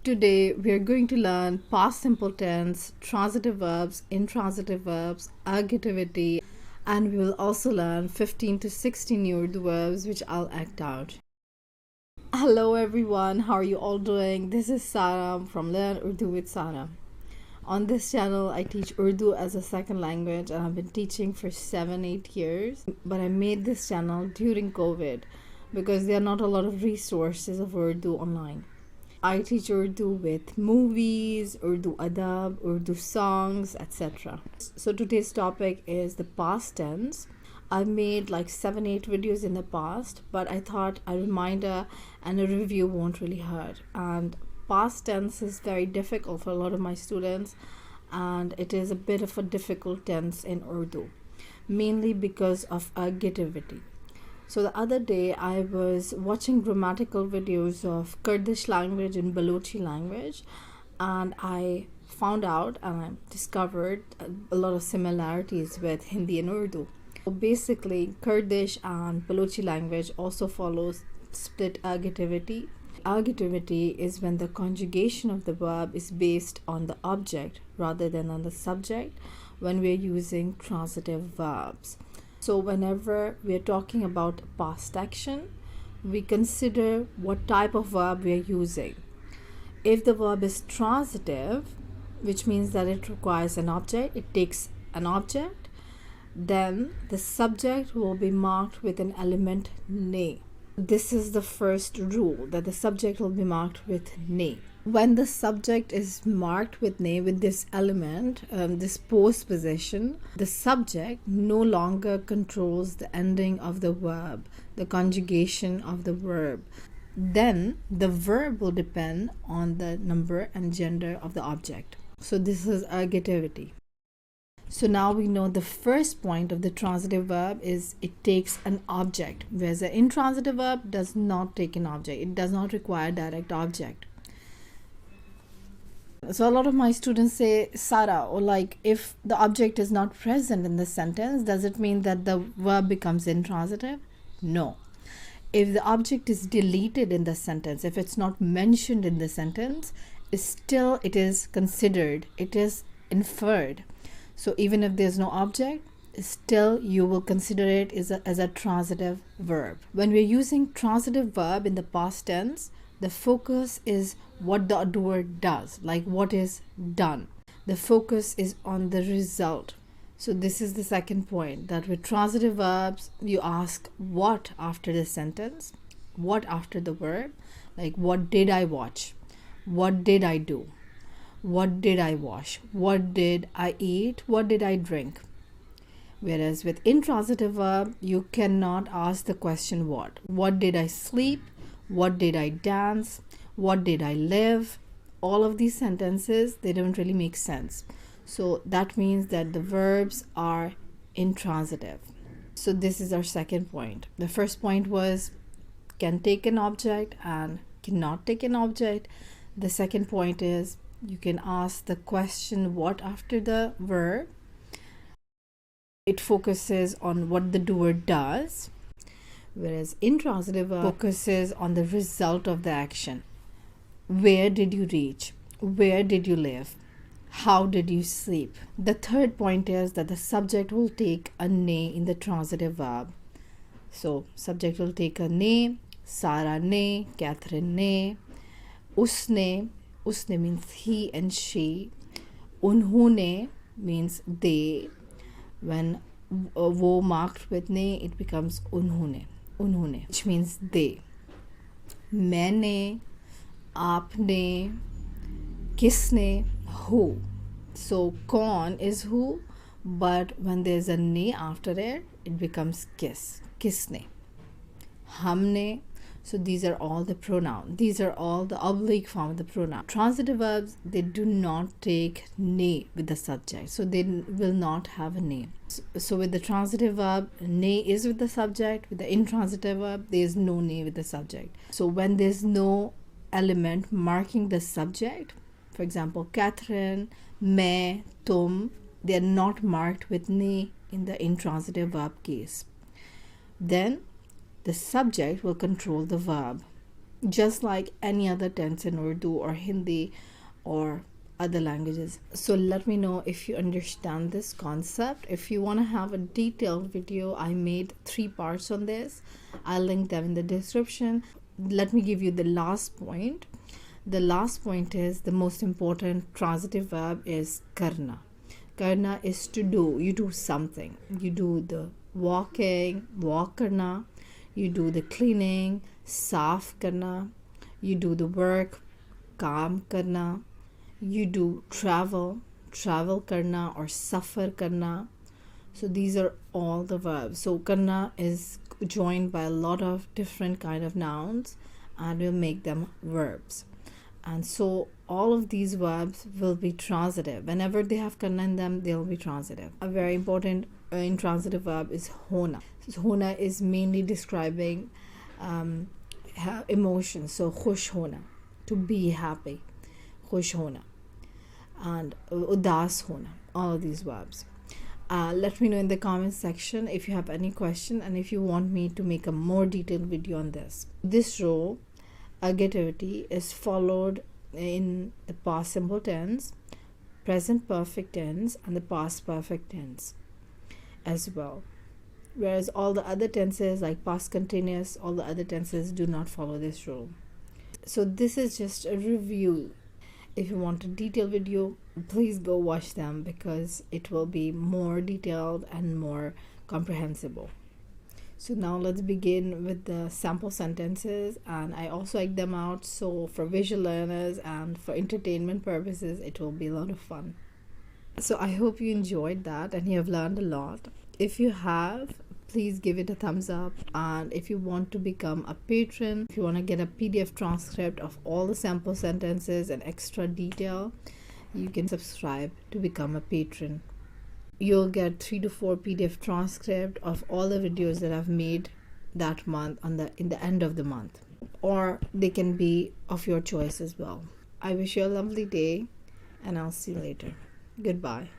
Today we are going to learn past simple tense, transitive verbs, intransitive verbs, ergativity, and we will also learn 15 to 16 new Urdu verbs which I'll act out. Hello everyone, how are you all doing? This is Sara from Learn Urdu with Sara. On this channel, I teach Urdu as a second language and I've been teaching for 7-8 years. But I made this channel during COVID because there are not a lot of resources of Urdu online. I teach Urdu with movies, Urdu adab, Urdu songs, etc. So today's topic is the past tense. I've made like 7-8 videos in the past, but I thought a reminder and a review won't really hurt. And past tense is very difficult for a lot of my students, and it is a bit of a difficult tense in Urdu, mainly because of ergativity. So the other day I was watching grammatical videos of Kurdish language and Balochi language, and I found out and I discovered a lot of similarities with Hindi and Urdu. So basically, Kurdish and Balochi language also follows split ergativity. Ergativity is when the conjugation of the verb is based on the object rather than on the subject when we are using transitive verbs. So whenever we are talking about past action, we consider what type of verb we are using. If the verb is transitive, which means that it requires an object, it takes an object, then the subject will be marked with an element ne. This is the first rule, that the subject will be marked with ne. When the subject is marked with ne, with this element, this postposition, the subject no longer controls the ending of the verb, the conjugation of the verb. Then the verb will depend on the number and gender of the object. So this is ergativity. So now we know the first point of the transitive verb is it takes an object, whereas the intransitive verb does not take an object. It does not require direct object. So a lot of my students say, Sara, or like, if the object is not present in the sentence, does it mean that the verb becomes intransitive? No. If the object is deleted in the sentence, if it's not mentioned in the sentence, still it is considered, it is inferred. So even if there's no object, still you will consider it as a transitive verb. When we're using transitive verb in the past tense, the focus is what the doer does, like what is done. The focus is on the result. So this is the second point, that with transitive verbs, you ask what after the sentence, what after the verb, like what did I watch, what did I do, what did I wash, what did I eat, what did I drink. Whereas with intransitive verb, you cannot ask the question what did I sleep, what did I dance, what did I live. All of these sentences, they don't really make sense. So that means that the verbs are intransitive. So this is our second point. The first point was can take an object and cannot take an object. The second point is you can ask the question what after the verb. It focuses on what the doer does, whereas intransitive verb focuses on the result of the action. Where did you reach? Where did you live? How did you sleep? The third point is that the subject will take a ne in the transitive verb. So subject will take a ne, Sara ne, Catherine ne, usne. Usne means he and she. Unhone means they. When wo marked with ne, it becomes unhone, which means they. Maine, aapne, kisne, who. So kaun is who, but when there's a ne after it, it becomes kisne. Humne. So these are all the pronouns. These are all the oblique form of the pronoun. Transitive verbs, they do not take ne with the subject. So they will not have a ne. So with the transitive verb, ne is with the subject. With the intransitive verb, there is no ne with the subject. So when there's no element marking the subject, for example, Catherine, मैं, तुम, they are not marked with ne in the intransitive verb case. Then the subject will control the verb. just like any other tense in Urdu or Hindi or other languages. So let me know if you understand this concept. If you want to have a detailed video, I made 3 parts on this. I'll link them in the description. Let me give you the last point. The last point is the most important transitive verb is karna. Karna is to do. You do something. You do the walking, walk karna. You do the cleaning, saaf karna. You do the work, काम करना. You do travel, travel karna or suffer karna. So these are all the verbs. So karna is joined by a lot of different kind of nouns and we'll make them verbs. And so all of these verbs will be transitive. Whenever they have karna in them, they'll be transitive. A very important intransitive verb is hona. So hona is mainly describing emotions. So khush hona, to be happy, khush hona, and udas hona, all of these verbs. Let me know in the comment section if you have any question and if you want me to make a more detailed video on this. This rule, ergativity, is followed in the past simple tense, present perfect tense, and the past perfect tense as well. Whereas all the other tenses like past continuous, all the other tenses do not follow this rule. So this is just a review. If you want a detailed video, please go watch them because it will be more detailed and more comprehensible. So now let's begin with the sample sentences, and I also like them out so for visual learners and for entertainment purposes it will be a lot of fun. So I hope you enjoyed that and you have learned a lot. If you have, please give it a thumbs up, and if you want to become a patron, if you want to get a PDF transcript of all the sample sentences and extra detail, you can subscribe to become a patron. You'll get 3 to 4 PDF transcript of all the videos that I've made that month in the end of the month, or they can be of your choice as well. I wish you a lovely day and I'll see you later. Goodbye.